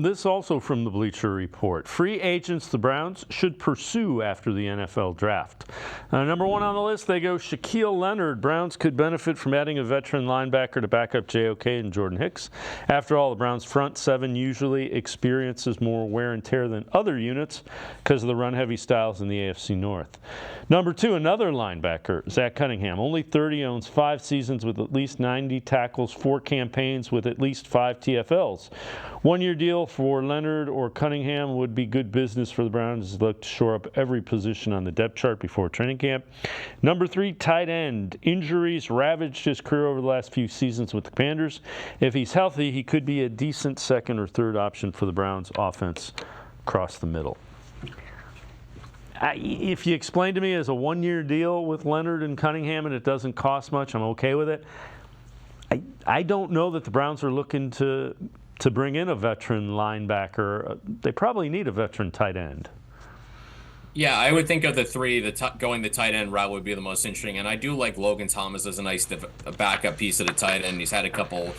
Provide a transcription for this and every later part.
This also from the Bleacher Report. Free agents the Browns should pursue after the NFL draft. Number one on the list, they go Shaquille Leonard. Browns could benefit from adding a veteran linebacker to back up JOK and Jordan Hicks. After all, the Browns' front seven usually experiences more wear and tear than other units because of the run-heavy styles in the AFC North. Number two, another linebacker, Zach Cunningham. Only 30, owns 5 seasons with at least 90 tackles, 4 campaigns with at least 5 TFLs. One-year deal for Leonard or Cunningham would be good business for the Browns as they look to shore up every position on the depth chart before training camp. Number 3, tight end. Injuries ravaged his career over the last few seasons with the Commanders. If he's healthy, he could be a decent second or third option for the Browns offense across the middle. If you explain to me as a one-year deal with Leonard and Cunningham and it doesn't cost much, I'm okay with it. I don't know that the Browns are looking to bring in a veteran linebacker. They probably need a veteran tight end. Yeah, I would think of the three, going the tight end route would be the most interesting. And I do like Logan Thomas as a nice backup piece of the tight end. He's had a couple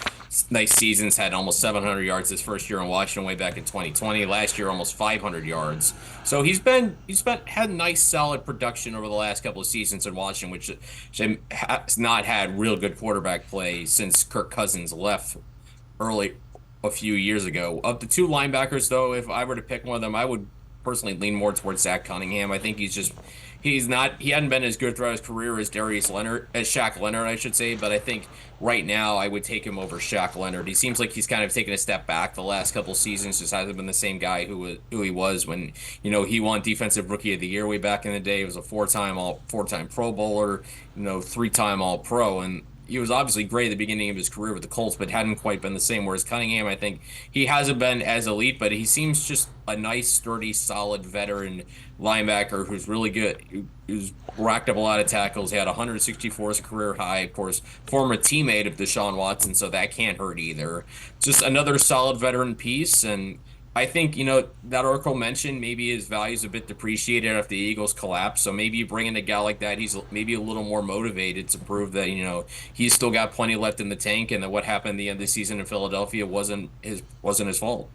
nice seasons, had almost 700 yards his first year in Washington way back in 2020. Last year, almost 500 yards. So he's had nice, solid production over the last couple of seasons in Washington, which has not had real good quarterback play since Kirk Cousins left early a few years ago. Of the two linebackers, though, if I were to pick one of them, I would personally lean more towards Zach Cunningham. I think he hadn't been as good throughout his career as Shaq Leonard, I should say, but I think right now I would take him over Shaq Leonard. He seems like he's kind of taken a step back the last couple seasons, just hasn't been the same guy who he was when, he won Defensive Rookie of the Year way back in the day. He was a four-time Pro Bowler, 3-time All-Pro, and he was obviously great at the beginning of his career with the Colts, but hadn't quite been the same. Whereas Cunningham, I think he hasn't been as elite, but he seems just a nice, sturdy, solid veteran linebacker who's really good, who's racked up a lot of tackles. He had 164 as a career high, of course, former teammate of Deshaun Watson, so that can't hurt either. Just another solid veteran piece, and I think, that article mentioned maybe his value's a bit depreciated after the Eagles collapse. So maybe you bring in a guy like that, he's maybe a little more motivated to prove that, he's still got plenty left in the tank and that what happened at the end of the season in Philadelphia wasn't his fault.